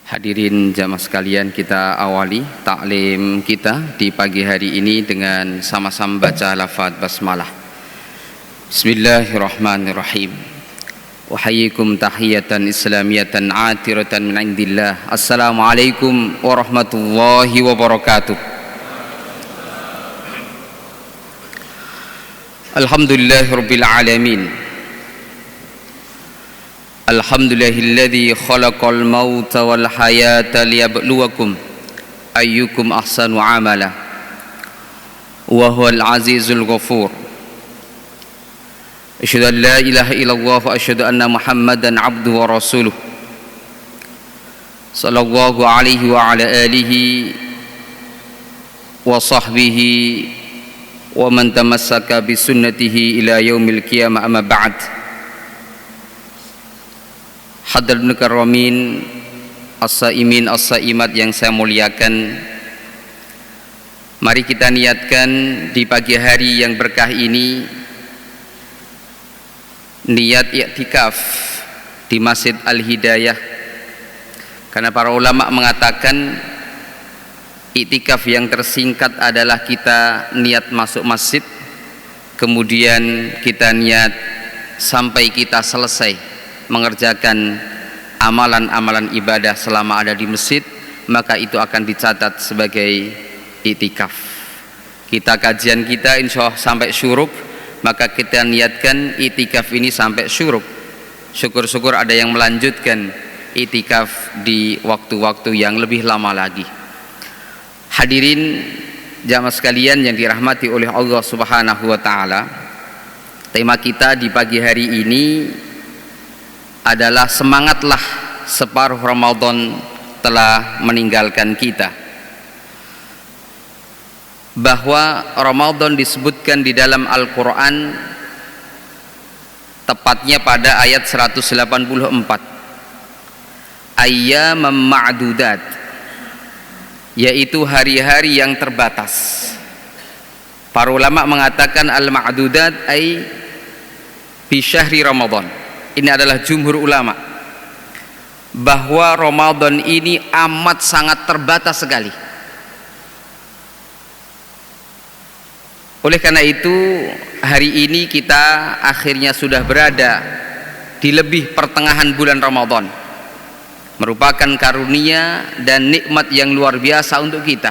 Hadirin jamaah sekalian, kita awali taklim kita di pagi hari ini dengan sama-sama baca lafaz basmalah. Bismillahirrahmanirrahim. Uhayyikum tahiyatan islamiyatan atiratan min indillah. Assalamualaikum warahmatullahi wabarakatuh. Alhamdulillahirabbil alamin. Alhamdulillahilladzi khalaqal mauta wal hayata liyabluwakum ayyukum ahsanu amala wa huwal azizul ghafur. Asyhadu an la ilaha illallah wa asyhadu anna Muhammadan abduhu wa rasuluh. Sallallahu alaihi wa ala alihi wa sahbihi wa man tamassaka bi sunnatihi ila yaumil qiyamah, amma ba'd. Hadirin mukarramin, as-saimin as-saimat yang saya muliakan, mari kita niatkan di pagi hari yang berkah ini niat i'tikaf di Masjid Al-Hidayah, karena para ulama mengatakan i'tikaf yang tersingkat adalah kita niat masuk masjid, kemudian kita niat sampai kita selesai mengerjakan amalan-amalan ibadah selama ada di masjid, maka itu akan dicatat sebagai i'tikaf. Kita kajian kita insya Allah sampai syuruk, maka kita niatkan i'tikaf ini sampai syuruk. Syukur-syukur ada yang melanjutkan i'tikaf di waktu-waktu yang lebih lama lagi. Hadirin jamaah sekalian yang dirahmati oleh Allah Subhanahu wa taala, tema kita di pagi hari ini adalah semangatlah separuh Ramadan telah meninggalkan kita. Bahwa Ramadan disebutkan di dalam Al-Quran tepatnya pada ayat 184, ayyamam ma'dudat, yaitu hari-hari yang terbatas. Para ulama mengatakan al-ma'dudat ay fi syahri Ramadan. Ini adalah jumhur ulama, bahwa Ramadan ini amat sangat terbatas sekali. Oleh karena itu hari ini kita akhirnya sudah berada di lebih pertengahan bulan Ramadan, merupakan karunia dan nikmat yang luar biasa untuk kita.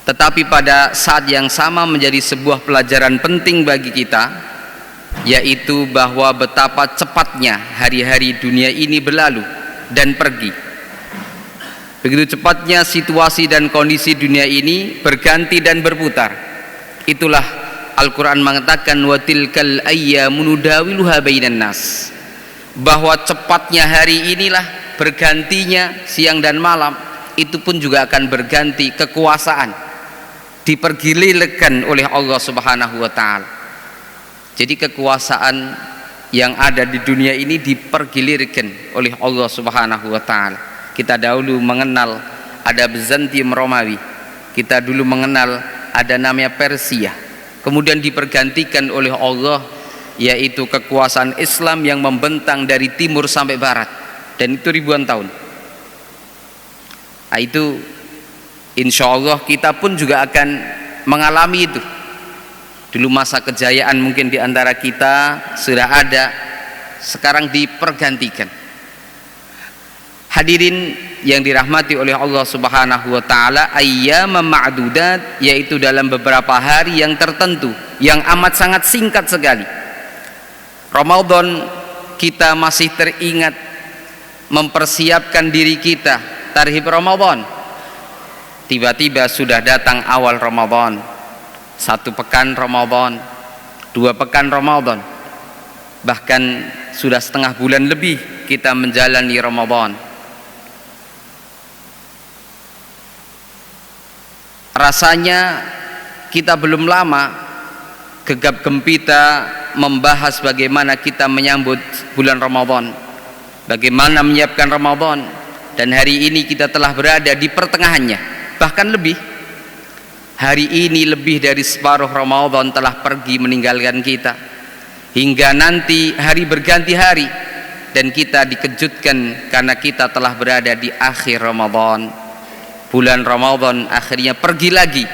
Tetapi pada saat yang sama menjadi sebuah pelajaran penting bagi kita, yaitu bahwa betapa cepatnya hari-hari dunia ini berlalu dan pergi. Begitu cepatnya situasi dan kondisi dunia ini berganti dan berputar. Itulah Al-Quran mengatakan wa tilkal ayyamu nudawiluha bainan nas, bahwa cepatnya hari inilah bergantinya siang dan malam. Itu pun juga akan berganti kekuasaan, dipergilirkan oleh Allah Subhanahu wa taala. Jadi kekuasaan yang ada di dunia ini dipergilirkan oleh Allah Subhanahu wa taala. Kita dahulu mengenal ada Bizantium Romawi, kita dulu mengenal ada namanya Persia, kemudian dipergantikan oleh Allah, yaitu kekuasaan Islam yang membentang dari timur sampai barat, dan itu ribuan tahun. Nah, itu insya Allah kita pun juga akan mengalami itu. Dulu masa kejayaan mungkin di antara kita sudah ada, sekarang dipergantikan. Hadirin yang dirahmati oleh Allah Subhanahu wa taala, ayyamam ma'dudat, yaitu dalam beberapa hari yang tertentu yang amat sangat singkat sekali. Ramadan kita masih teringat mempersiapkan diri kita tarhib Ramadan. Tiba-tiba sudah datang awal Ramadan. 1 pekan Ramadan, 2 pekan Ramadan, bahkan sudah setengah bulan lebih kita menjalani Ramadan. Rasanya kita belum lama gegap gempita membahas bagaimana kita menyambut bulan Ramadan, bagaimana menyiapkan Ramadan, dan hari ini kita telah berada di pertengahannya, bahkan lebih. Hari ini lebih dari separuh Ramadan telah pergi meninggalkan kita, hingga nanti hari berganti hari dan kita dikejutkan karena kita telah berada di akhir Ramadan. Bulan Ramadan akhirnya pergi lagi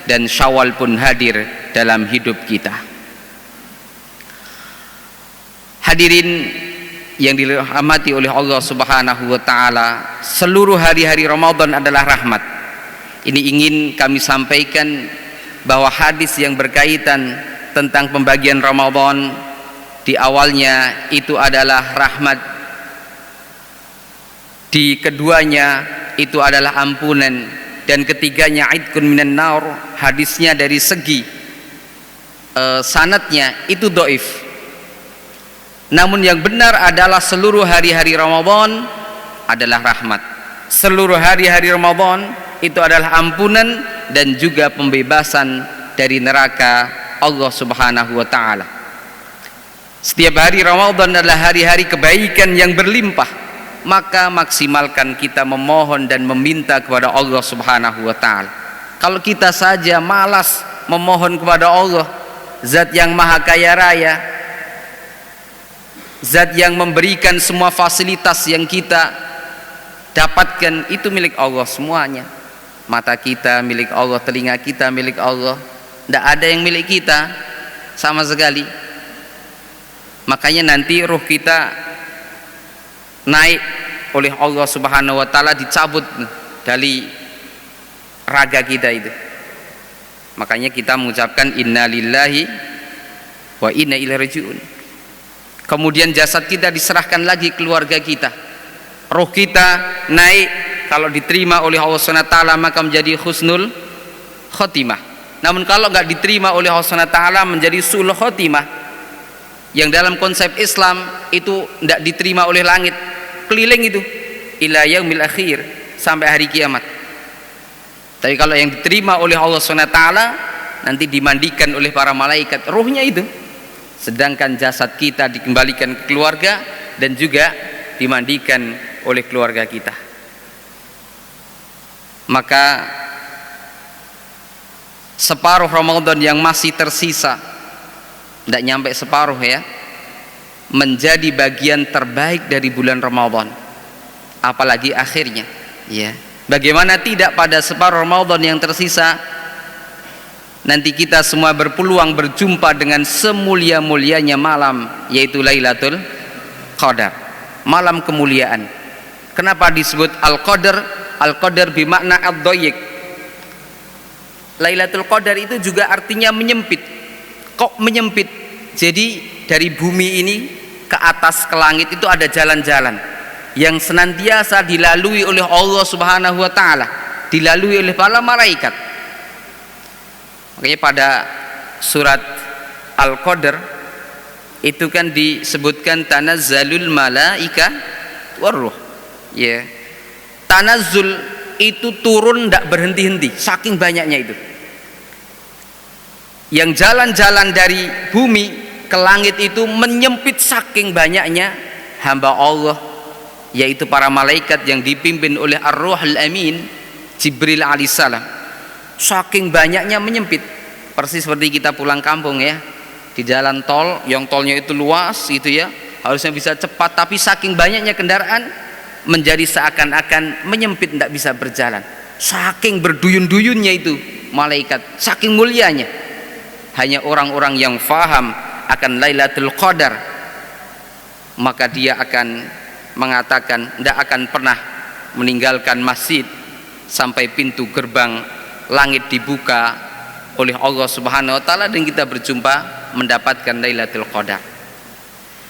dan Syawal pun hadir dalam hidup kita. Hadirin yang dirahmati oleh Allah Subhanahu wa taala, seluruh hari-hari Ramadan adalah rahmat. Ini ingin kami sampaikan bahwa hadis yang berkaitan tentang pembagian Ramadan di awalnya itu adalah rahmat, di keduanya itu adalah ampunan, dan ketiganya idkun minan nar. Hadisnya dari segi sanadnya itu dhaif. Namun yang benar adalah seluruh hari-hari Ramadan adalah rahmat. Seluruh hari-hari Ramadan itu adalah ampunan dan juga pembebasan dari neraka Allah Subhanahu wa taala. Setiap hari Ramadan adalah hari-hari kebaikan yang berlimpah. Maka maksimalkan kita memohon dan meminta kepada Allah Subhanahu wa taala. Kalau kita saja malas memohon kepada Allah, Zat yang Maha Kaya Raya, Zat yang memberikan semua fasilitas yang kita dapatkan, itu milik Allah semuanya. Mata kita milik Allah, telinga kita milik Allah, tidak ada yang milik kita sama sekali. Makanya nanti ruh kita naik oleh Allah Subhanahu wa taala, dicabut dari raga kita itu. Makanya kita mengucapkan innalillahi wa inna ilaihi rajiun. Kemudian jasad kita diserahkan lagi keluarga kita. Ruh kita naik, kalau diterima oleh Allah Subhanahu wa taala maka menjadi husnul khotimah. Namun kalau enggak diterima oleh Allah Subhanahu wa taala menjadi su'ul khotimah, yang dalam konsep Islam itu tidak diterima oleh langit, keliling itu ila yaumil akhir, sampai hari kiamat. Tapi kalau yang diterima oleh Allah SWT nanti dimandikan oleh para malaikat ruhnya itu, sedangkan jasad kita dikembalikan ke keluarga dan juga dimandikan oleh keluarga kita. Maka separuh Ramadan yang masih tersisa, tidak nyampe separuh ya, menjadi bagian terbaik dari bulan Ramadan, apalagi akhirnya ya. Bagaimana tidak pada separuh Ramadan yang tersisa nanti kita semua berpeluang berjumpa dengan semulia-mulianya malam, yaitu Lailatul Qadar, malam kemuliaan. Kenapa disebut Al-Qadar? Al-Qadar bermakna ad-dhayiq. Lailatul Qadar itu juga artinya menyempit. Kok menyempit? Jadi dari bumi ini ke atas ke langit itu ada jalan-jalan yang senantiasa dilalui oleh Allah Subhanahu wa taala, dilalui oleh para malaikat. Makanya pada surat Al-Qadar itu kan disebutkan tanazzalul malaika waruh ya. Tanazzul itu turun tidak berhenti-henti, saking banyaknya itu. Yang jalan-jalan dari bumi ke langit itu menyempit saking banyaknya hamba Allah, yaitu para malaikat yang dipimpin oleh Ar-Ruhul Amin Jibril alaihissalam. Saking banyaknya menyempit, persis seperti kita pulang kampung ya, di jalan tol yang tolnya itu luas itu ya, harusnya bisa cepat, tapi saking banyaknya kendaraan menjadi seakan-akan menyempit, tidak bisa berjalan. Saking berduyun-duyunnya itu malaikat, saking mulianya. Hanya orang-orang yang faham akan Lailatul Qadar, maka dia akan mengatakan tidak akan pernah meninggalkan masjid sampai pintu gerbang langit dibuka oleh Allah Subhanahu wa taala dan kita berjumpa mendapatkan Lailatul Qadar.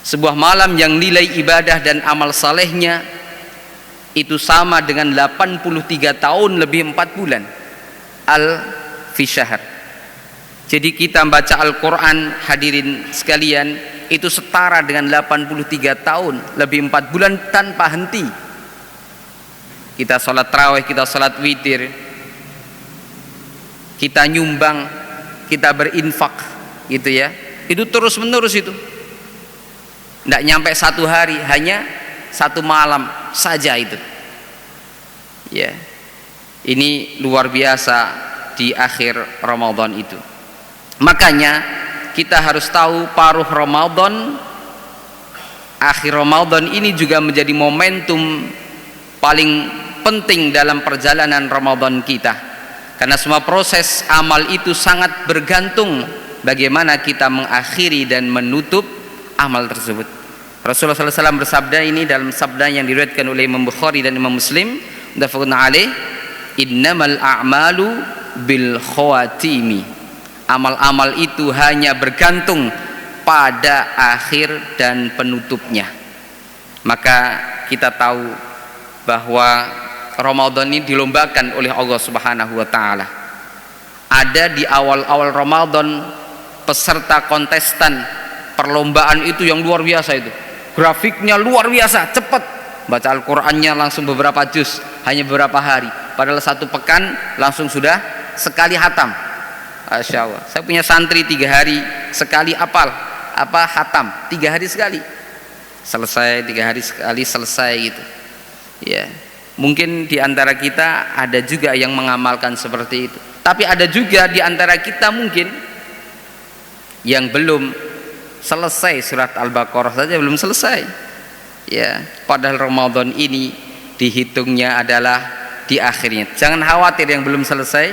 Sebuah malam yang nilai ibadah dan amal salehnya itu sama dengan 83 tahun lebih 4 bulan fi syahr. Jadi kita membaca Al-Quran, hadirin sekalian, itu setara dengan 83 tahun lebih 4 bulan tanpa henti. Kita sholat tarawih, kita sholat witir, kita nyumbang, kita berinfak gitu ya, itu terus menerus itu. Tidak nyampe 1 hari, hanya 1 malam saja itu ya. Ini luar biasa di akhir Ramadan itu. Makanya kita harus tahu paruh Ramadan akhir Ramadan ini juga menjadi momentum paling penting dalam perjalanan Ramadan kita, karena semua proses amal itu sangat bergantung bagaimana kita mengakhiri dan menutup amal tersebut. Rasulullah SAW bersabda ini dalam sabda yang diriwayatkan oleh Imam Bukhari dan Imam Muslim, muttafaqun alaih, innamal a'malu bil khawatimi, amal-amal itu hanya bergantung pada akhir dan penutupnya. Maka kita tahu bahwa Ramadan ini dilombakan oleh Allah Subhanahu wa taala. Ada di awal-awal Ramadan peserta kontestan perlombaan itu yang luar biasa itu. Grafiknya luar biasa, cepat. Baca Al-Qur'annya langsung beberapa juz, hanya beberapa hari. Padahal 1 pekan langsung sudah sekali hatam. Masya Allah. Saya punya santri 3 hari sekali hatam, 3 hari sekali selesai, 3 hari sekali selesai gitu ya. Mungkin di antara kita ada juga yang mengamalkan seperti itu, tapi ada juga di antara kita mungkin yang belum selesai surat Al-Baqarah saja belum selesai ya, padahal Ramadan ini dihitungnya adalah di akhirnya. Jangan khawatir yang belum selesai,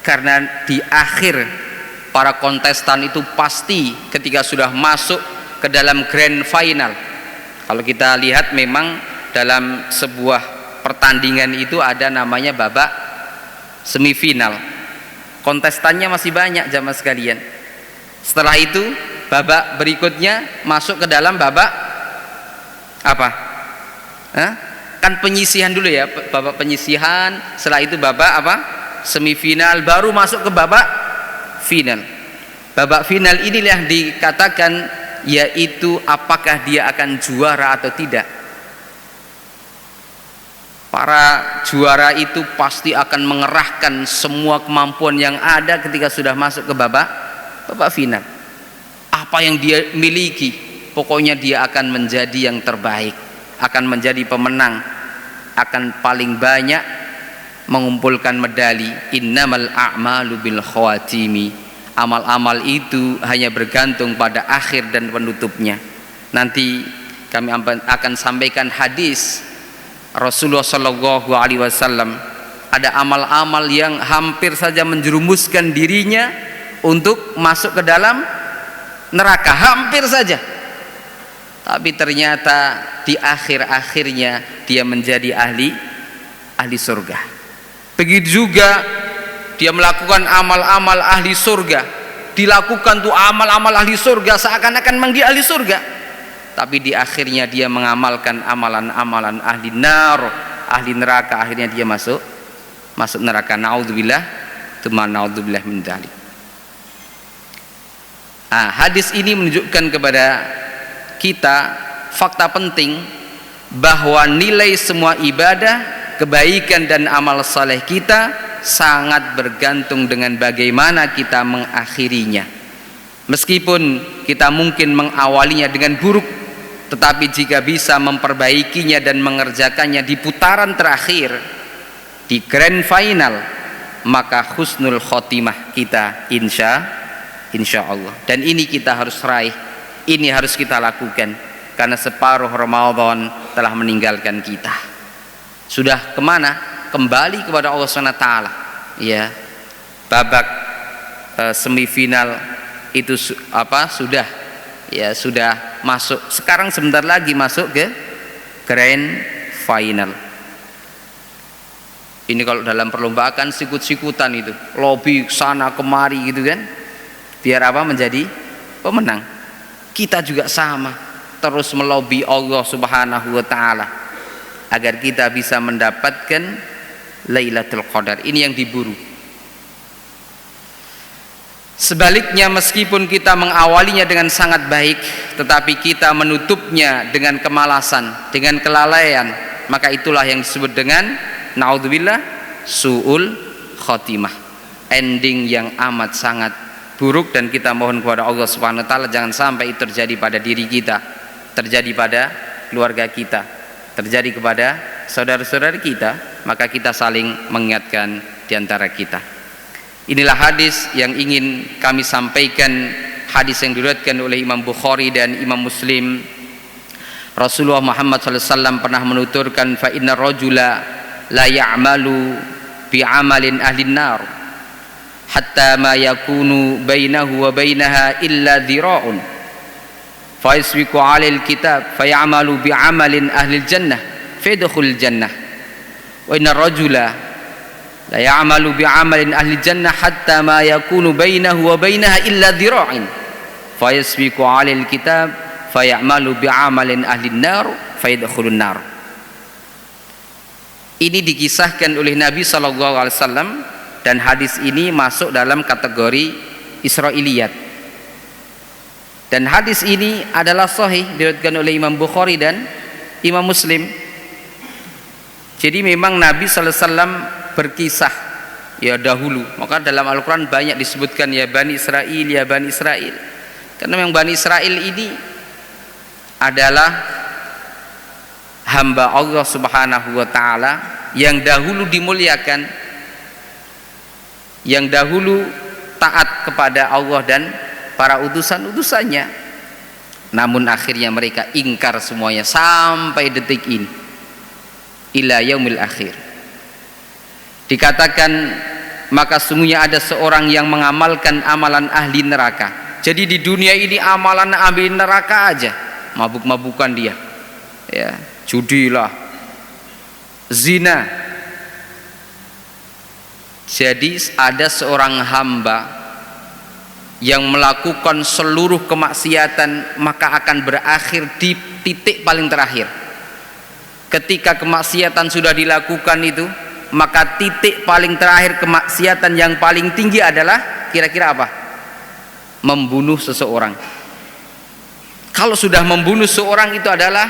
karena di akhir para kontestan itu pasti ketika sudah masuk ke dalam grand final. Kalau kita lihat memang dalam sebuah pertandingan itu ada namanya babak semifinal. Kontestannya masih banyak jamaah sekalian. Setelah itu babak berikutnya masuk ke dalam babak apa? Kan penyisihan dulu ya, babak penyisihan, setelah itu babak apa? Semifinal, baru masuk ke babak final. Babak final inilah dikatakan yaitu apakah dia akan juara atau tidak. Para juara itu pasti akan mengerahkan semua kemampuan yang ada ketika sudah masuk ke babak final. Apa yang dia miliki, pokoknya dia akan menjadi yang terbaik, akan menjadi pemenang, akan paling banyak mengumpulkan medali. Innamal a'malu bil khawatimi, amal-amal itu hanya bergantung pada akhir dan penutupnya. Nanti kami akan sampaikan hadis Rasulullah Shallallahu Alaihi Wasallam. Ada amal-amal yang hampir saja menjerumuskan dirinya untuk masuk ke dalam neraka, hampir saja, tapi ternyata di akhir-akhirnya dia menjadi ahli surga. Begitu juga dia melakukan amal-amal ahli surga, dilakukan tuh amal-amal ahli surga seakan-akan memang dia ahli surga, tapi di akhirnya dia mengamalkan amalan-amalan ahli neraka, akhirnya dia masuk neraka. Naudzubillah, tsumma naudzubillah min dzalik. Hadis ini menunjukkan kepada kita fakta penting bahwa nilai semua ibadah, kebaikan dan amal saleh kita sangat bergantung dengan bagaimana kita mengakhirinya. Meskipun kita mungkin mengawalinya dengan buruk, tetapi jika bisa memperbaikinya dan mengerjakannya di putaran terakhir, di grand final, maka husnul khotimah kita insya Allah. Dan ini kita harus raih, ini harus kita lakukan, karena separuh Ramadan telah meninggalkan kita. Sudah kemana? Kembali kepada Allah SWT ya. Babak semifinal itu sudah masuk. Sekarang sebentar lagi masuk ke grand final. Ini kalau dalam perlombaan sikut-sikutan itu, lobby sana kemari gitu kan, biar apa? Menjadi pemenang. Kita juga sama, terus melobi Allah Subhanahu wa taala agar kita bisa mendapatkan Lailatul Qadar. Ini yang diburu. Sebaliknya, meskipun kita mengawalinya dengan sangat baik, tetapi kita menutupnya dengan kemalasan, dengan kelalaian, maka itulah yang disebut dengan naudzubillah su'ul khotimah, ending yang amat sangat buruk. Dan kita mohon kepada Allah Subhanahu wa taala jangan sampai itu terjadi pada diri kita, terjadi pada keluarga kita, terjadi kepada saudara-saudara kita. Maka kita saling mengingatkan di antara kita. Inilah hadis yang ingin kami sampaikan, hadis yang diriwayatkan oleh Imam Bukhari dan Imam Muslim Rasulullah Muhammad SAW pernah menuturkan, fa inna rajula la ya'malu bi amalin ahlin nar hatta ma yakunu bainahu wa bainaha illa dhira'un fa yasbiqu 'alal kitab fa ya'malu bi amalin ahlil jannah fa yadkhulul jannah wa inna rajula la ya'malu bi amalin ahlil jannah hatta ma yakunu bainahu wa bainaha illa dhira'in fa yasbiqu 'alal kitab fa ya'malu bi amalin ahlin nar fa yadkhulun nar. Ini dikisahkan oleh Nabi SAW, dan hadis ini masuk dalam kategori Israiliyat, dan hadis ini adalah sahih, diriwayatkan oleh Imam Bukhari dan Imam Muslim. Jadi memang Nabi SAW berkisah ya dahulu, maka dalam Al-Quran banyak disebutkan ya Bani Israel, ya Bani Israel, karena memang Bani Israel ini adalah hamba Allah Subhanahu wa ta'ala yang dahulu dimuliakan, yang dahulu taat kepada Allah dan para utusan-utusannya, namun akhirnya mereka ingkar semuanya sampai detik ini, ila yaumil akhir. Dikatakan, maka sungguhnya ada seorang yang mengamalkan amalan ahli neraka. Jadi di dunia ini amalan ahli neraka aja, mabuk-mabukan dia, ya, judilah, zina. Jadi ada seorang hamba yang melakukan seluruh kemaksiatan, maka akan berakhir di titik paling terakhir. Ketika kemaksiatan sudah dilakukan itu, maka titik paling terakhir kemaksiatan yang paling tinggi adalah kira-kira apa? Membunuh seseorang. Kalau sudah membunuh seorang itu adalah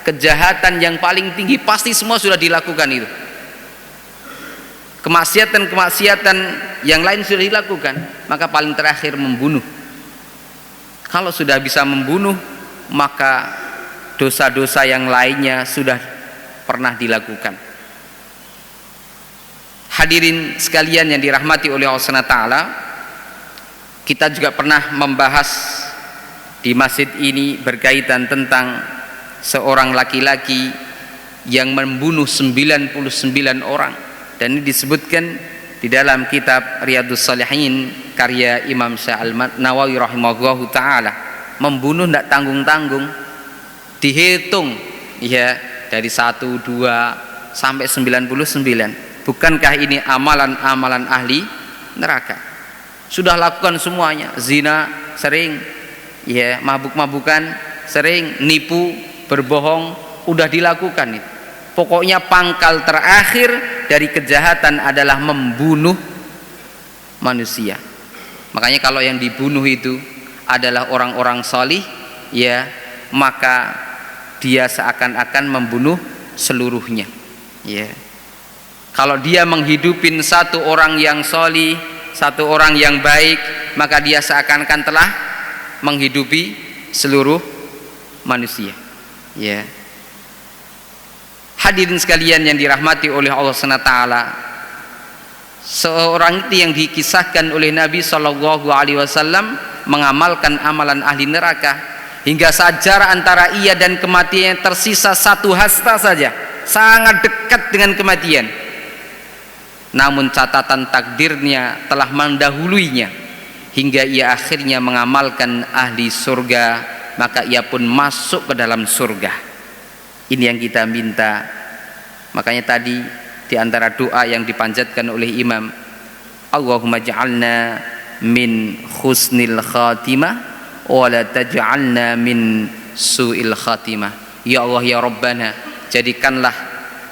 kejahatan yang paling tinggi, pasti semua sudah dilakukan itu. Kemaksiatan-kemaksiatan yang lain sudah dilakukan, maka paling terakhir membunuh. Kalau sudah bisa membunuh, maka dosa-dosa yang lainnya sudah pernah dilakukan. Hadirin sekalian yang dirahmati oleh Allah SWT, kita juga pernah membahas di masjid ini berkaitan tentang seorang laki-laki yang membunuh 99 orang, dan ini disebutkan di dalam kitab Riyadhus Shalihin karya Imam Syekh Nawawi rahimahullahu taala. Membunuh tidak tanggung-tanggung, dihitung ya dari 1, 2 sampai 99. Bukankah ini amalan-amalan ahli neraka? Sudah lakukan semuanya, zina sering, ya, mabuk-mabukan sering, nipu, berbohong, udah dilakukan itu. Pokoknya pangkal terakhir dari kejahatan adalah membunuh manusia. Makanya kalau yang dibunuh itu adalah orang-orang salih, ya, maka dia seakan-akan membunuh seluruhnya, ya. Kalau dia menghidupin satu orang yang salih, satu orang yang baik, maka dia seakan-akan telah menghidupi seluruh manusia, ya. Hadirin sekalian yang dirahmati oleh Allah SWT, seorang itu yang dikisahkan oleh Nabi SAW mengamalkan amalan ahli neraka, hingga saat jarak antara ia dan kematian tersisa 1 hasta saja, sangat dekat dengan kematian. Namun catatan takdirnya telah mendahuluinya, hingga ia akhirnya mengamalkan ahli surga, maka ia pun masuk ke dalam surga. Ini yang kita minta. Makanya tadi di antara doa yang dipanjatkan oleh imam, Allahumma ja'alna min husnil khatimah wa la taj'alna min su'il khatimah. Ya Allah ya Rabbana, jadikanlah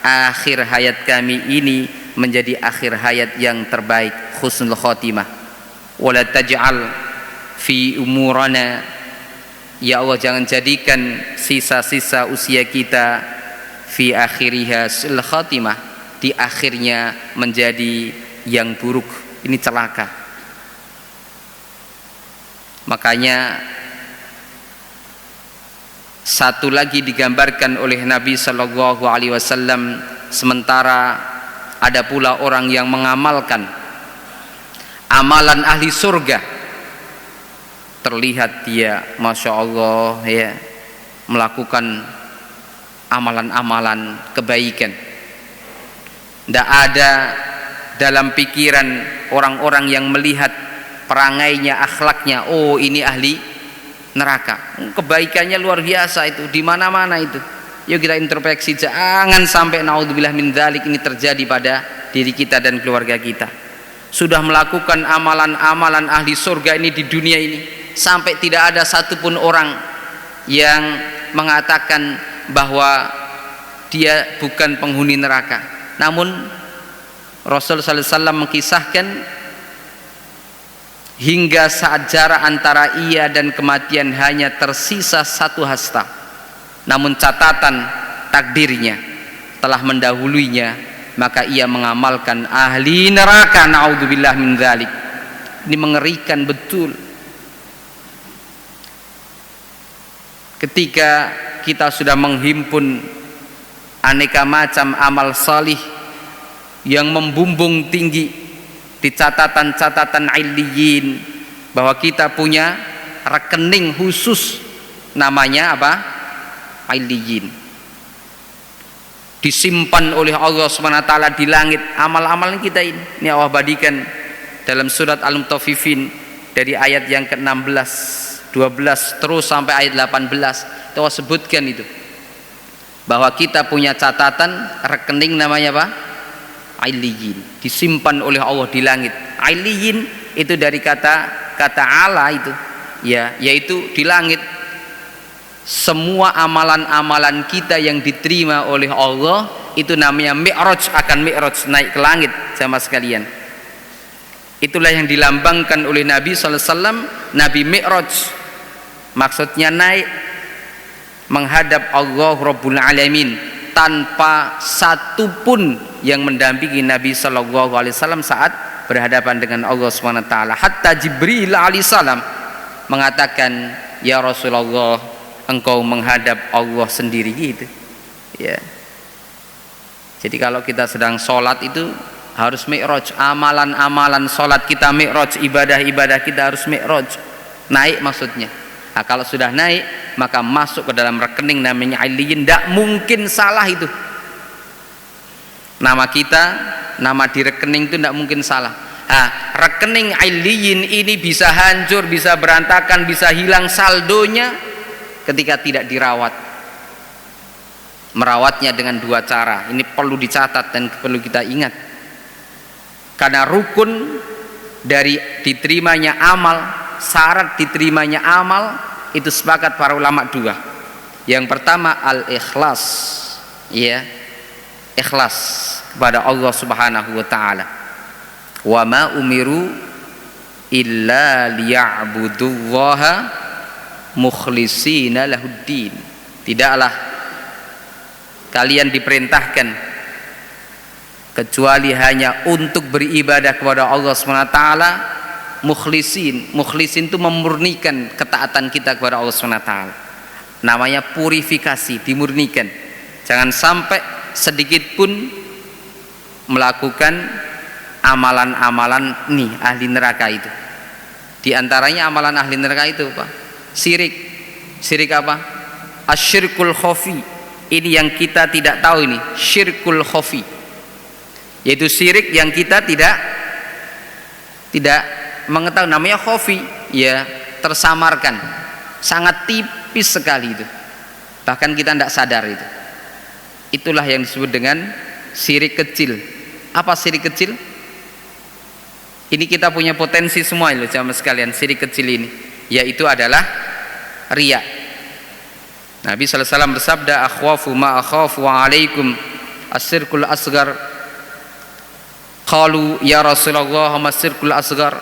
akhir hayat kami ini menjadi akhir hayat yang terbaik, husnul khatimah. Wa la taj'al fi umurana, ya Allah jangan jadikan sisa-sisa usia kita fi akhiriha sul khatimah, di akhirnya menjadi yang buruk, ini celaka. Makanya satu lagi digambarkan oleh Nabi sallallahu alaihi wasallam, sementara ada pula orang yang mengamalkan amalan ahli surga, terlihat dia Masya Allah, ya, melakukan amalan-amalan kebaikan. Tidak ada dalam pikiran orang-orang yang melihat perangainya, akhlaknya, oh ini ahli neraka. Kebaikannya luar biasa itu, di mana-mana itu. Yuk kita introspeksi, jangan sampai naudzubillah min dzalik ini terjadi pada diri kita dan keluarga kita. Sudah melakukan amalan-amalan ahli surga ini di dunia ini, sampai tidak ada satupun orang yang mengatakan bahwa dia bukan penghuni neraka. Namun Rasul sallallahu alaihi wasallam mengkisahkan hingga saat jarak antara ia dan kematian hanya tersisa 1 hasta, namun catatan takdirnya telah mendahuluinya, maka ia mengamalkan ahli neraka. Naudzubillah min dzalik. Ini mengerikan betul. Ketika kita sudah menghimpun aneka macam amal salih yang membumbung tinggi di catatan-catatan illiyin, bahwa kita punya rekening khusus namanya apa? Illiyin, disimpan oleh Allah SWT di langit amal-amalan kita ini Allah badikan dalam surat Al-Mutaffifin dari ayat yang ke-16, 12 terus sampai ayat 18. Itu Allah sebutkan itu, bahwa kita punya catatan rekening namanya apa? Illiyin, disimpan oleh Allah di langit. Illiyin itu dari kata ala itu, ya, yaitu di langit. Semua amalan-amalan kita yang diterima oleh Allah itu namanya mi'raj, akan mi'raj, naik ke langit sama sekalian. Itulah yang dilambangkan oleh Nabi SAW, Nabi mi'raj, maksudnya naik menghadap Allah Rabbul Alamin tanpa satupun yang mendampingi Nabi SAW saat berhadapan dengan Allah SWT. Hatta Jibril alaihissalam mengatakan, ya Rasulullah, engkau menghadap Allah sendiri, gitu ya. Jadi kalau kita sedang sholat itu harus mi'raj, amalan-amalan sholat kita mi'raj, ibadah-ibadah kita harus mi'raj, naik maksudnya. Nah, kalau sudah naik maka masuk ke dalam rekening namanya illiyin. Tidak mungkin salah itu. Nama kita, nama di rekening itu tidak mungkin salah. Nah, rekening illiyin ini bisa hancur, bisa berantakan, bisa hilang saldonya ketika tidak dirawat. Merawatnya dengan 2 cara. Ini perlu dicatat dan perlu kita ingat. Karena rukun dari diterimanya amal, syarat diterimanya amal itu sepakat para ulama 2. Yang pertama al-ikhlas, ya, ikhlas kepada Allah Subhanahu wa taala. Wa ma umiru illa liya'budullaha mukhlishina lahuddin. Tidaklah kalian diperintahkan kecuali hanya untuk beribadah kepada Allah SWT mukhlisin. Mukhlisin itu memurnikan ketaatan kita kepada Allah SWT. Namanya purifikasi, dimurnikan. Jangan sampai sedikit pun melakukan amalan-amalan nih ahli neraka itu. Di antaranya amalan ahli neraka itu apa? Syirik. Syirik apa? Asyirkul khafi. Ini yang kita tidak tahu ini, syirkul khafi. Yaitu syirik yang kita tidak mengetahui, namanya khafi, ya, tersamarkan, sangat tipis sekali itu, bahkan kita tidak sadar itu. Itulah yang disebut dengan syirik kecil. Apa syirik kecil? Ini kita punya potensi semua loh jamaah sekalian. Syirik kecil ini yaitu adalah riya. Nabi sallallahu alaihi wasallam bersabda, akhwafu ma akhafu alaikum asyirkul asgar. Qalu ya Rasulullah ma asyirkul asgar?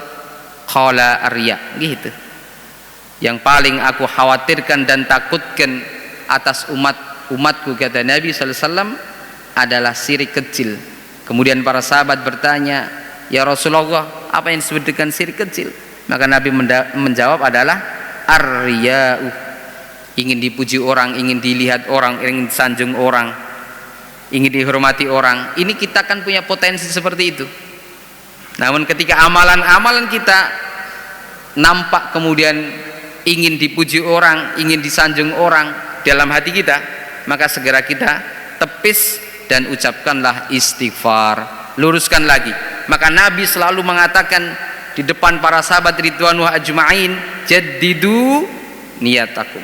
Qala ar-riya. Gitu. Yang paling aku khawatirkan dan takutkan atas umatku, kata Nabi sallallahu alaihi wasallam, adalah syirik kecil. Kemudian para sahabat bertanya, ya Rasulullah, apa yang disebut dengan syirik kecil? Maka Nabi menjawab adalah ar-riya'u. Ingin dipuji orang, ingin dilihat orang, ingin disanjung orang, ingin dihormati orang. Ini kita kan punya potensi seperti itu. Namun ketika amalan-amalan kita nampak kemudian ingin dipuji orang, ingin disanjung orang, dalam hati kita, maka segera kita tepis dan ucapkanlah istighfar, luruskan lagi. Maka Nabi selalu mengatakan di depan para sahabat ridwanullah ajma'in, jaddidu niyatakum,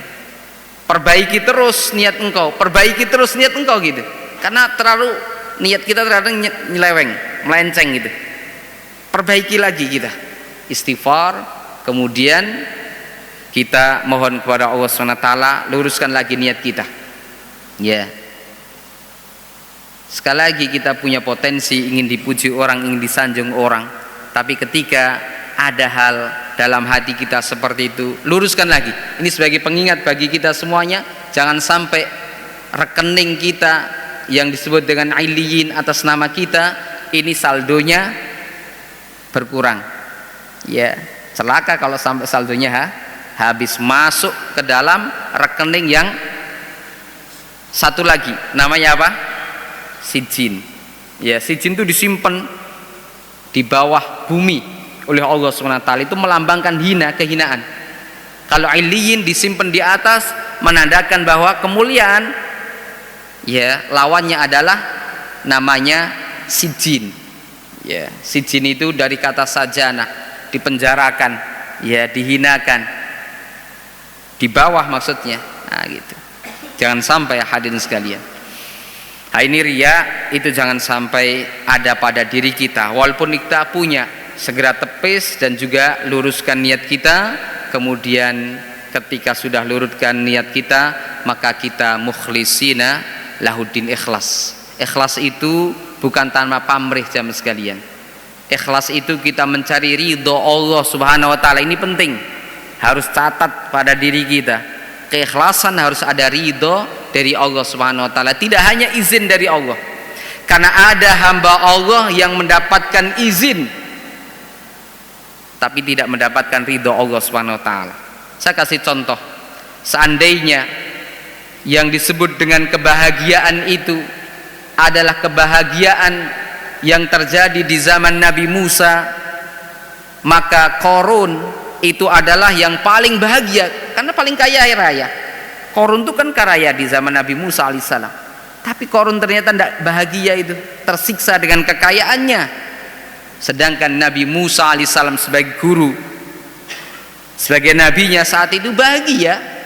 perbaiki terus niat engkau, perbaiki terus niat engkau gitu. Karena terlalu niat kita terlalu nyeleweng, melenceng gitu. Perbaiki lagi kita, istighfar, kemudian kita mohon kepada Allah SWT, luruskan lagi niat kita. Ya. Sekali lagi kita punya potensi ingin dipuji orang, ingin disanjung orang, tapi ketika ada hal dalam hati kita seperti itu, luruskan lagi. Ini sebagai pengingat bagi kita semuanya, jangan sampai rekening kita yang disebut dengan Illiyin atas nama kita ini saldonya berkurang. Ya, celaka kalau sampai saldonya habis, masuk ke dalam rekening yang satu lagi, namanya apa? Sijin. Ya, sijin itu disimpan di bawah bumi oleh Allah SWT, itu melambangkan kehinaan. Kalau Illiyin disimpan di atas, menandakan bahwa kemuliaan. Ya, lawannya adalah namanya sijin. Ya, sijin itu dari kata sajana, dipenjarakan, ya, dihinakan, di bawah maksudnya. Nah, gitu. Jangan sampai hadirin sekalian. Nah, ini riya itu jangan sampai ada pada diri kita. Walaupun kita punya, segera tepis dan juga luruskan niat kita. Kemudian ketika sudah luruskan niat kita, maka kita mukhlisina lahuddin, ikhlas. Ikhlas itu bukan tanpa pamrih jamaah sekalian. Ikhlas itu kita mencari ridho Allah Subhanahu wa taala. Ini penting. Harus catat pada diri kita. Keikhlasan harus ada ridho dari Allah Subhanahu wa taala, tidak hanya izin dari Allah. Karena ada hamba Allah yang mendapatkan izin tapi tidak mendapatkan ridho Allah Subhanahu wa taala. Saya kasih contoh. Seandainya yang disebut dengan kebahagiaan itu adalah kebahagiaan yang terjadi di zaman Nabi Musa, maka Qarun itu adalah yang paling bahagia karena paling kaya raya. Qarun itu kan kaya di zaman Nabi Musa alaihissalam, tapi Qarun ternyata tidak bahagia, itu tersiksa dengan kekayaannya. Sedangkan Nabi Musa alaihissalam sebagai guru, sebagai nabinya saat itu bahagia.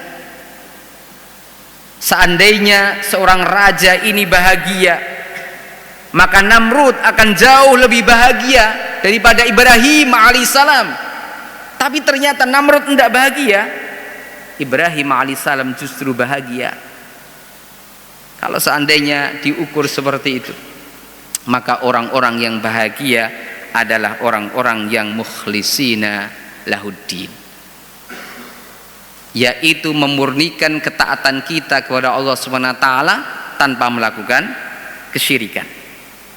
Seandainya seorang raja ini bahagia, maka Namrud akan jauh lebih bahagia daripada Ibrahim alaihissalam. Tapi ternyata Namrud tidak bahagia, Ibrahim alaihissalam justru bahagia. Kalau seandainya diukur seperti itu, maka orang-orang yang bahagia adalah orang-orang yang mukhlisina lahuddin, yaitu memurnikan ketaatan kita kepada Allah Subhanahu wa taala tanpa melakukan kesyirikan.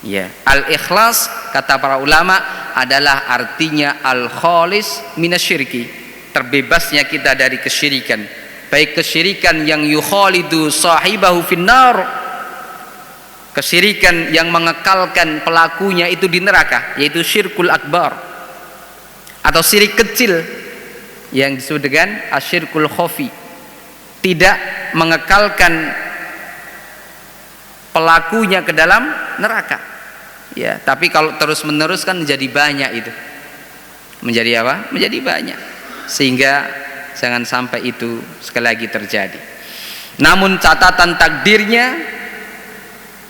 Ya, al-ikhlas kata para ulama adalah artinya al-khalis minasyirki, terbebasnya kita dari kesyirikan, baik kesyirikan yang yukhalidu sahibahu finnar, kesyirikan yang mengekalkan pelakunya itu di neraka, yaitu syirkul akbar, atau syirik kecil yang disebut dengan asyirkul khafi, tidak mengekalkan pelakunya ke dalam neraka. Ya, tapi kalau terus menerus kan menjadi banyak itu. Menjadi apa? Menjadi banyak. Sehingga jangan sampai itu sekali lagi terjadi. Namun catatan takdirnya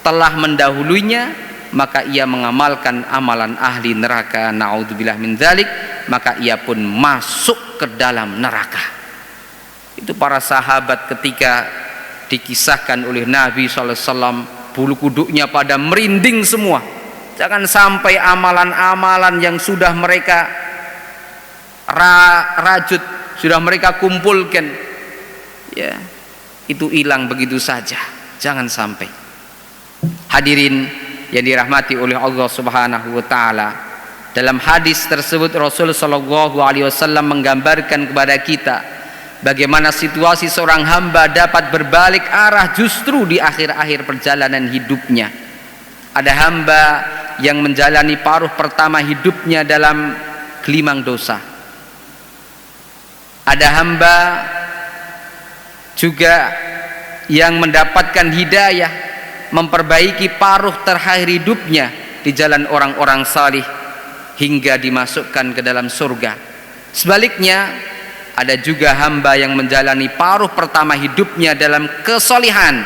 telah mendahulunya, maka ia mengamalkan amalan ahli neraka, naudzubillah min dzalik, maka ia pun masuk ke dalam neraka. Itu para sahabat ketika dikisahkan oleh Nabi SAW, bulu kuduknya pada merinding semua. Jangan sampai amalan-amalan yang sudah mereka rajut, sudah mereka kumpulkan, ya, itu hilang begitu saja. Jangan sampai. Hadirin yang dirahmati oleh Allah Subhanahu wa taala, dalam hadis tersebut Rasul sallallahu alaihi wasallam menggambarkan kepada kita bagaimana situasi seorang hamba dapat berbalik arah justru di akhir-akhir perjalanan hidupnya. Ada hamba yang menjalani paruh pertama hidupnya dalam gelimang dosa. Ada hamba juga yang mendapatkan hidayah, memperbaiki paruh terakhir hidupnya di jalan orang-orang salih hingga dimasukkan ke dalam surga. Sebaliknya, ada juga hamba yang menjalani paruh pertama hidupnya dalam kesolihan,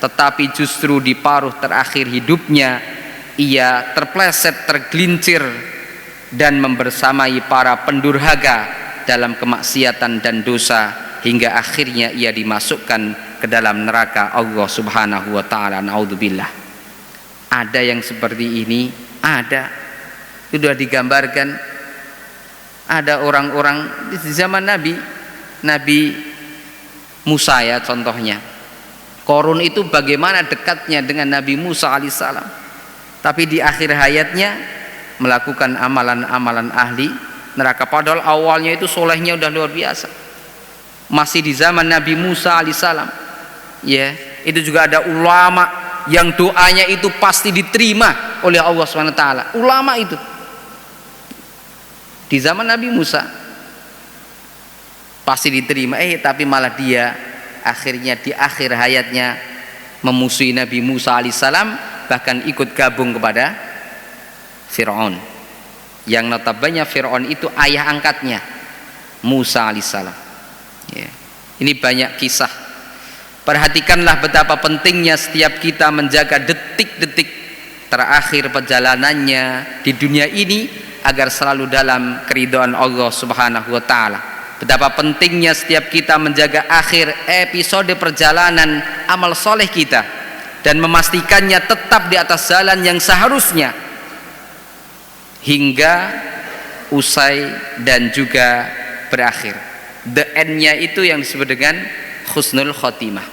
tetapi justru di paruh terakhir hidupnya ia terpleset, tergelincir dan membersamai para pendurhaka dalam kemaksiatan dan dosa hingga akhirnya ia dimasukkan ke dalam neraka Allah Subhanahu wa taala. Naudzubillah. Ada yang seperti ini, ada. Sudah digambarkan, ada orang-orang di zaman Nabi Musa ya contohnya. Korun itu bagaimana dekatnya dengan Nabi Musa alaihissalam, tapi di akhir hayatnya melakukan amalan-amalan ahli neraka, padahal awalnya itu solehnya udah luar biasa. Masih di zaman Nabi Musa alaihissalam ya, itu juga ada ulama yang doanya itu pasti diterima oleh Allah SWT. Ulama itu di zaman Nabi Musa pasti diterima, tapi malah dia akhirnya di akhir hayatnya memusuhi Nabi Musa alaihissalam, bahkan ikut gabung kepada Fir'aun, yang notabene Fir'aun itu ayah angkatnya Musa alaihissalam ya. Ini banyak kisah. Perhatikanlah betapa pentingnya setiap kita menjaga detik-detik terakhir perjalanannya di dunia ini agar selalu dalam keridhaan Allah Subhanahu wa taala. Betapa pentingnya setiap kita menjaga akhir episode perjalanan amal soleh kita dan memastikannya tetap di atas jalan yang seharusnya hingga usai dan juga berakhir. The end-nya itu yang disebut dengan husnul khotimah.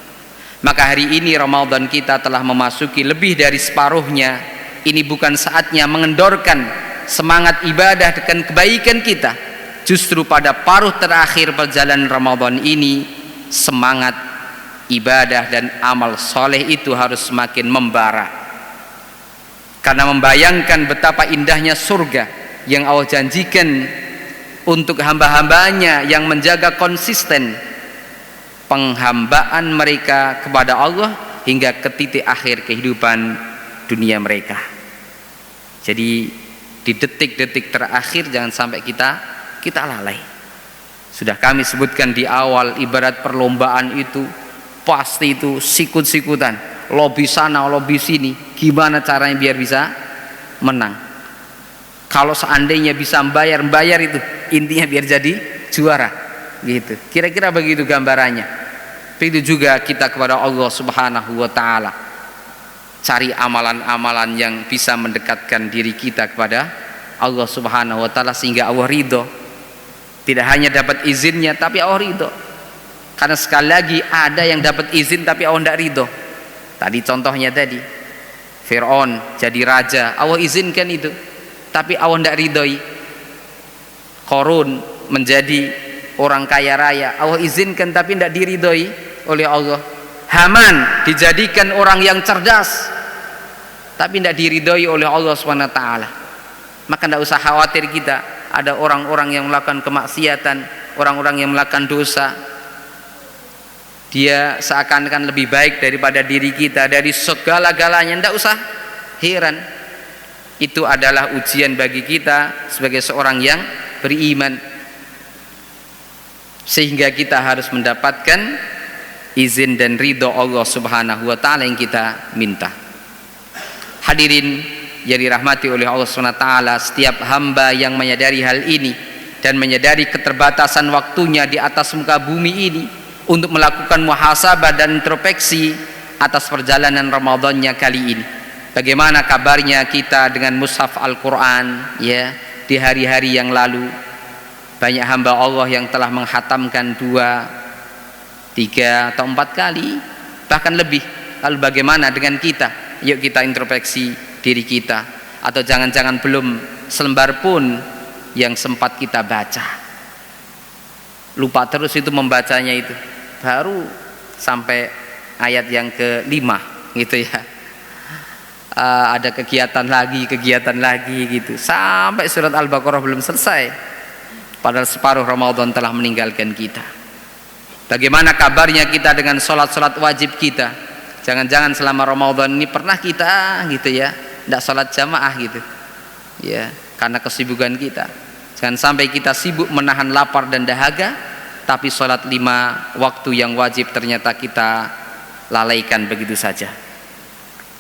Maka hari ini Ramadan kita telah memasuki lebih dari separuhnya. Ini bukan saatnya mengendorkan semangat ibadah dengan kebaikan kita. Justru pada paruh terakhir perjalanan Ramadan ini, semangat ibadah dan amal soleh itu harus semakin membara, karena membayangkan betapa indahnya surga yang Allah janjikan untuk hamba-hambanya yang menjaga konsisten penghambaan mereka kepada Allah hingga ke titik akhir kehidupan dunia mereka. Jadi di detik-detik terakhir jangan sampai kita lalai. Sudah kami sebutkan di awal, ibarat perlombaan itu pasti itu sikut-sikutan, lobby sana lobby sini, gimana caranya biar bisa menang. Kalau seandainya bisa bayar itu, intinya biar jadi juara gitu. Kira-kira begitu gambarannya. Begitu juga kita kepada Allah Subhanahu wa taala. Cari amalan-amalan yang bisa mendekatkan diri kita kepada Allah Subhanahu wa taala sehingga Allah ridho. Tidak hanya dapat izinnya tapi Allah ridho. Karena sekali lagi ada yang dapat izin tapi Allah tidak ridho. Tadi contohnya tadi Fir'aun jadi raja, Allah izinkan itu tapi Allah tidak ridhoi. Korun menjadi orang kaya raya, Allah izinkan tapi tidak diridhoi oleh Allah. Haman dijadikan orang yang cerdas tapi tidak diridhoi oleh Allah SWT. Maka tidak usah khawatir kita ada orang-orang yang melakukan kemaksiatan, orang-orang yang melakukan dosa, dia seakan-akan lebih baik daripada diri kita dari segala-galanya. Tidak usah heran, itu adalah ujian bagi kita sebagai seorang yang beriman, sehingga kita harus mendapatkan izin dan ridho Allah Subhanahu wa taala yang kita minta. Hadirin yang dirahmati oleh Allah Subhanahu wa taala, setiap hamba yang menyadari hal ini dan menyadari keterbatasan waktunya di atas muka bumi ini untuk melakukan muhasabah dan introspeksi atas perjalanan Ramadannya kali ini. Bagaimana kabarnya kita dengan mushaf Al-Quran ya di hari-hari yang lalu? Banyak hamba Allah yang telah menghatamkan 2, 3 atau 4 kali, bahkan lebih. Lalu bagaimana dengan kita? Yuk kita introspeksi diri kita. Atau jangan-jangan belum selembar pun yang sempat kita baca, lupa terus itu membacanya, itu baru sampai ayat yang ke-5 gitu ya. Ada kegiatan lagi gitu sampai surat Al-Baqarah belum selesai, padahal separuh Ramadan telah meninggalkan kita. Bagaimana kabarnya kita dengan sholat-sholat wajib kita? Jangan-jangan selama Ramadan ini pernah kita gitu ya tidak sholat jamaah gitu ya, karena kesibukan kita. Jangan sampai kita sibuk menahan lapar dan dahaga, tapi sholat 5 waktu yang wajib ternyata kita lalaikan begitu saja.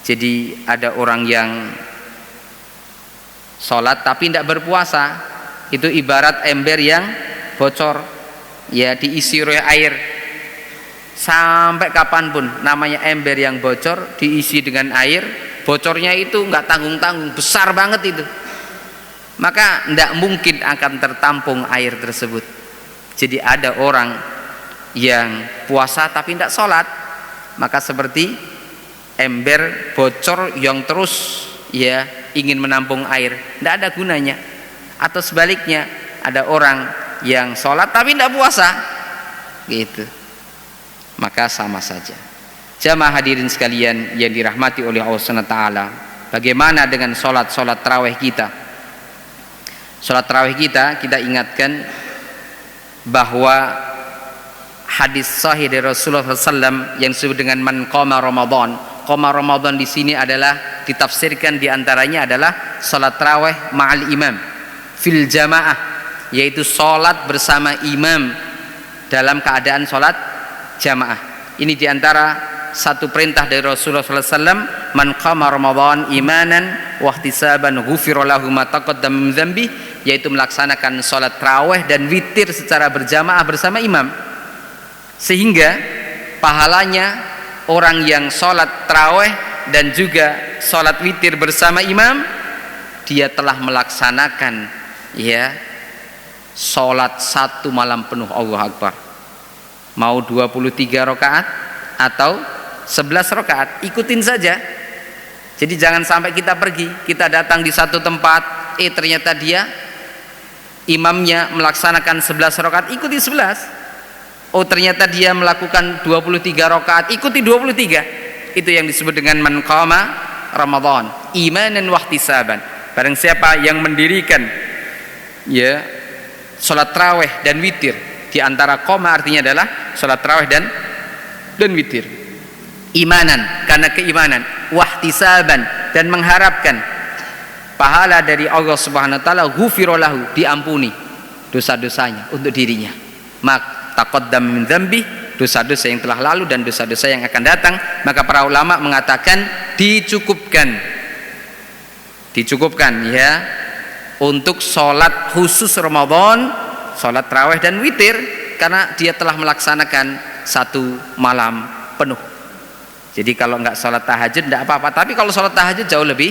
Jadi ada orang yang sholat tapi tidak berpuasa, itu ibarat ember yang bocor ya, diisi oleh air sampai kapanpun. Namanya ember yang bocor diisi dengan air, bocornya itu nggak tanggung-tanggung, besar banget itu, maka tidak mungkin akan tertampung air tersebut. Jadi ada orang yang puasa tapi tidak sholat, maka seperti ember bocor yang terus ya ingin menampung air, tidak ada gunanya. Atau sebaliknya, ada orang yang sholat tapi tidak puasa gitu, maka sama saja. Jamaah hadirin sekalian yang dirahmati oleh Allah SWT, bagaimana dengan sholat tarawih kita? Sholat tarawih kita ingatkan bahwa hadis sahih dari Rasulullah SAW yang disebut dengan man qama Ramadan. Qama Ramadan di sini adalah ditafsirkan diantaranya adalah sholat tarawih ma'al imam fil jamaah, yaitu sholat bersama imam dalam keadaan sholat jamaah. Ini diantara satu perintah dari Rasulullah SAW, man qama Ramadan imanan wahtisaban ghufira lahu ma taqaddama min dzambi, yaitu melaksanakan sholat tarawih dan witir secara berjamaah bersama imam, sehingga pahalanya orang yang sholat tarawih dan juga sholat witir bersama imam, dia telah melaksanakan ya sholat 1 malam penuh. Allah Akbar. Mau 23 rakaat atau 11 rakaat, ikutin saja. Jadi jangan sampai kita pergi, kita datang di satu tempat, ternyata dia imamnya melaksanakan 11 rakaat, ikuti 11. Oh ternyata dia melakukan 23 rakaat, ikuti 23. Itu yang disebut dengan man qama Ramadan imanan wahtisaban. Barang siapa yang mendirikan ya salat tarawih dan witir, di antara qama artinya adalah salat tarawih dan witir, imanan karena keimanan, wahtisaban dan mengharapkan pahala dari Allah Subhanahu wa taala, ghufira lahu, diampuni dosa-dosanya untuk dirinya, mak taqaddam min dzambi, dosa-dosa yang telah lalu dan dosa-dosa yang akan datang. Maka para ulama mengatakan dicukupkan ya untuk sholat khusus Ramadan, sholat tarawih dan witir, karena dia telah melaksanakan 1 malam penuh. Jadi kalau nggak sholat tahajud tidak apa-apa, tapi kalau sholat tahajud jauh lebih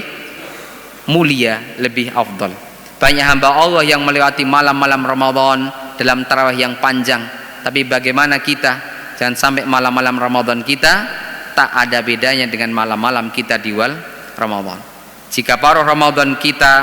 mulia, lebih afdal. Banyak hamba Allah yang melewati malam-malam Ramadan dalam tarawih yang panjang, tapi bagaimana kita? Jangan sampai malam-malam Ramadan kita tak ada bedanya dengan malam-malam kita di awal Ramadan. Jika paruh Ramadan kita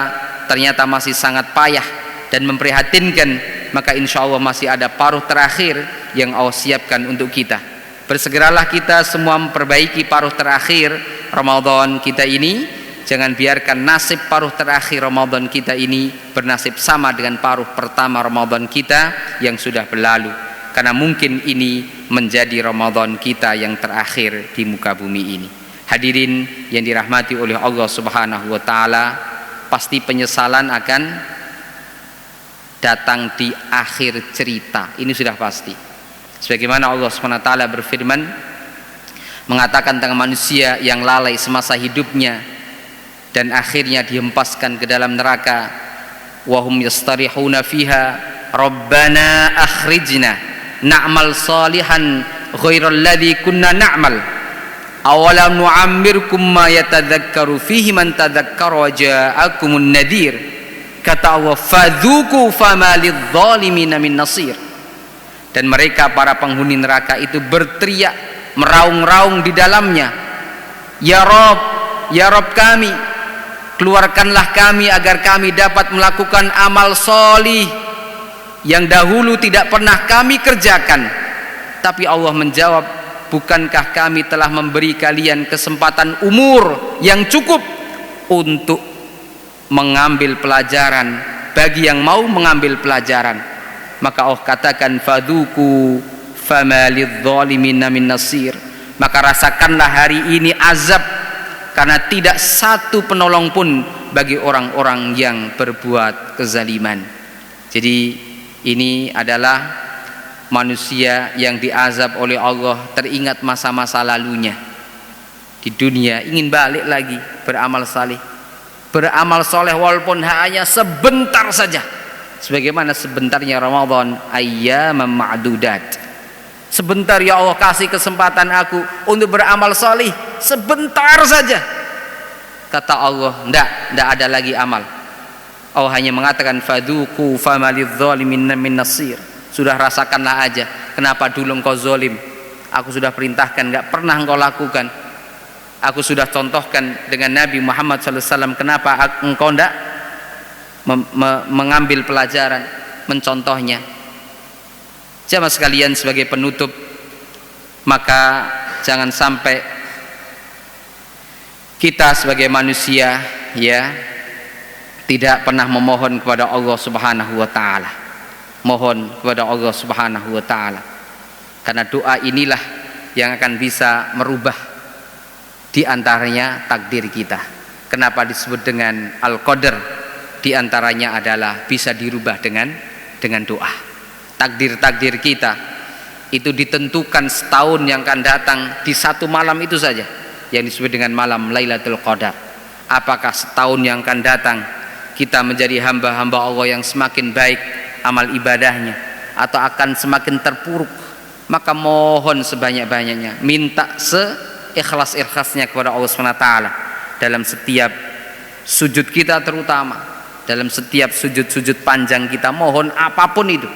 ternyata masih sangat payah dan memprihatinkan, maka insya Allah masih ada paruh terakhir yang Allah siapkan untuk kita. Bersegeralah kita semua memperbaiki paruh terakhir Ramadan kita ini. Jangan biarkan nasib paruh terakhir Ramadan kita ini bernasib sama dengan paruh pertama Ramadan kita yang sudah berlalu, karena mungkin ini menjadi Ramadan kita yang terakhir di muka bumi ini. Hadirin yang dirahmati oleh Allah Subhanahu wa taala, pasti penyesalan akan datang di akhir cerita. Ini sudah pasti. Sebagaimana Allah Subhanahu wa taala berfirman mengatakan tentang manusia yang lalai semasa hidupnya dan akhirnya dihempaskan ke dalam neraka, wa hum yastarihuna fiha rabbana akhrijna na'mal salihan ghairal ladzi kunna na'mal awalam nu'ammirkum ma yatadzakkaru fihi man tadzakkara wa ja'akumun nadhir, kata Allah fadzuku fama lidzalimina min nasir. Dan mereka para penghuni neraka itu berteriak meraung-raung di dalamnya, ya Rob kami, keluarkanlah kami agar kami dapat melakukan amal solih yang dahulu tidak pernah kami kerjakan. Tapi Allah menjawab, bukankah kami telah memberi kalian kesempatan umur yang cukup untuk mengambil pelajaran bagi yang mau mengambil pelajaran. Maka Allah katakan fadzuku fama lidh-dhalimina min nasir. Maka rasakanlah hari ini azab, karena tidak satu penolong pun bagi orang-orang yang berbuat kezaliman. Jadi ini adalah manusia yang diazab oleh Allah, teringat masa-masa lalunya di dunia, ingin balik lagi beramal saleh, beramal soleh walaupun hanya sebentar saja, sebagaimana sebentarnya Ramadan, ayyamam ma'dudat. Sebentar ya Allah, kasih kesempatan aku untuk beramal saleh sebentar saja. Kata Allah, enggak ada lagi amal. Allah hanya mengatakan fadzuqu fama lidh-dhalimin min nasir. Sudah rasakanlah aja. Kenapa dulu engkau zalim? Aku sudah perintahkan, enggak pernah engkau lakukan. Aku sudah contohkan dengan Nabi Muhammad SAW. Kenapa engkau enggak mengambil pelajaran, mencontohnya? Jamaah sekalian, sebagai penutup, maka jangan sampai kita sebagai manusia ya tidak pernah memohon kepada Allah Subhanahu wa taala. Mohon kepada Allah Subhanahu wa taala. Karena doa inilah yang akan bisa merubah di antaranya takdir kita. Kenapa disebut dengan al-qadar? Di antaranya adalah bisa dirubah dengan doa. Takdir-takdir kita itu ditentukan setahun yang akan datang di satu malam itu saja, yang disebut dengan malam Lailatul Qadar. Apakah setahun yang akan datang kita menjadi hamba-hamba Allah yang semakin baik amal ibadahnya, atau akan semakin terpuruk? Maka mohon sebanyak-banyaknya, minta seikhlas-ikhlasnya kepada Allah SWT dalam setiap sujud kita, terutama dalam setiap sujud-sujud panjang kita. Mohon apapun itu.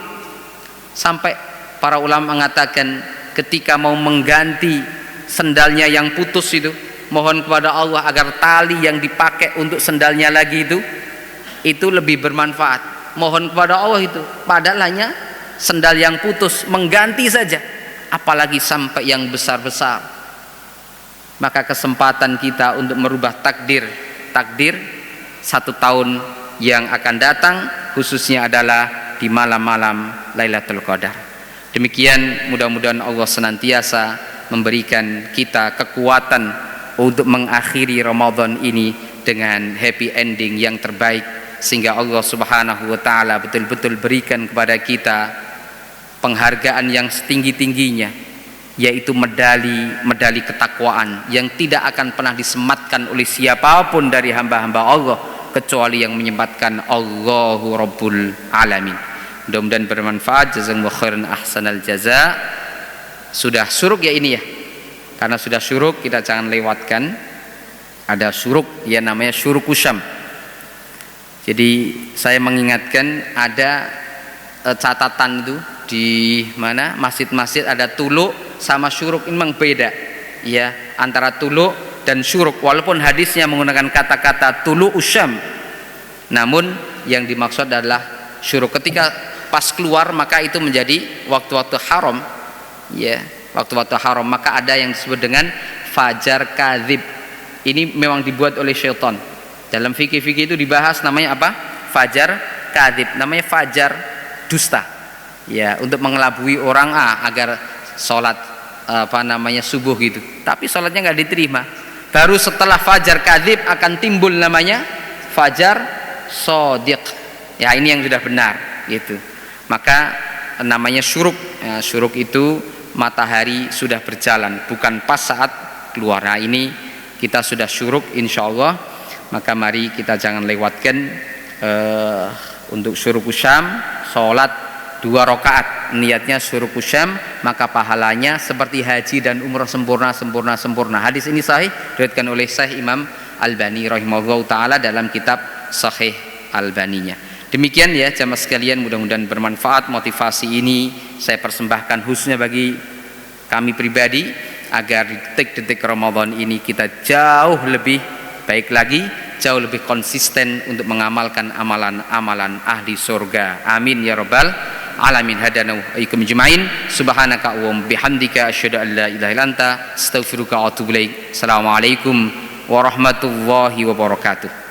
Sampai para ulama mengatakan ketika mau mengganti sendalnya yang putus itu, mohon kepada Allah agar tali yang dipakai untuk sendalnya lagi itu lebih bermanfaat. Mohon kepada Allah itu, padahal hanya sendal yang putus, mengganti saja, apalagi sampai yang besar-besar. Maka kesempatan kita untuk merubah takdir satu tahun yang akan datang, khususnya adalah di malam-malam Lailatul Qadar. Demikian, mudah-mudahan Allah senantiasa memberikan kita kekuatan untuk mengakhiri Ramadan ini dengan happy ending yang terbaik, sehingga Allah Subhanahu wa taala betul-betul berikan kepada kita penghargaan yang setinggi-tingginya, yaitu medali ketakwaan yang tidak akan pernah disematkan oleh siapapun dari hamba-hamba Allah kecuali yang menyempatkan Allahu Rabbul Alamin. Mudah-mudahan bermanfaat. Jazakumullahu khairan ahsanal jaza. Sudah syuruk ya ini ya, karena sudah syuruk kita jangan lewatkan. Ada syuruk ya, namanya syuruk Syam. Jadi saya mengingatkan ada catatan itu di mana masjid-masjid ada tuluk sama syuruk, ini memang beda ya antara tuluk dan syuruk, walaupun hadisnya menggunakan kata-kata tulu usyam, namun yang dimaksud adalah syuruk. Ketika pas keluar maka itu menjadi waktu-waktu haram ya, waktu-waktu haram. Maka ada yang disebut dengan fajar kadzib. Ini memang dibuat oleh syaitan. Dalam fikih-fikih itu dibahas namanya apa? Fajar kadzib, namanya fajar dusta ya, untuk mengelabui orang agar sholat subuh gitu, tapi sholatnya nggak diterima. Baru setelah fajar kadzib akan timbul namanya fajar shodiq ya, ini yang sudah benar gitu. Maka namanya syuruk ya, syuruk itu matahari sudah berjalan, bukan pas saat keluar. Nah ini kita sudah syuruk insyaallah, maka mari kita jangan lewatkan untuk syuruk Syam, sholat 2 rakaat, niatnya syuruk Syam, maka pahalanya seperti haji dan umrah sempurna. Hadis ini sahih, diriwayatkan oleh Syekh Imam Albani rahimahullah taala dalam kitab Sahih Albaninya. Demikian ya jamaah sekalian, mudah-mudahan bermanfaat. Motivasi ini saya persembahkan khususnya bagi kami pribadi, agar di detik-detik Ramadan ini kita jauh lebih baik lagi, jauh lebih konsisten untuk mengamalkan amalan-amalan ahli surga. Amin ya rabbal alamin. Hadana wa iyyakum ajmain. Subhanaka wa bihamdika asyhadu an la ilaha illa anta astaghfiruka wa atubu ilaik. Assalamualaikum warahmatullahi wabarakatuh.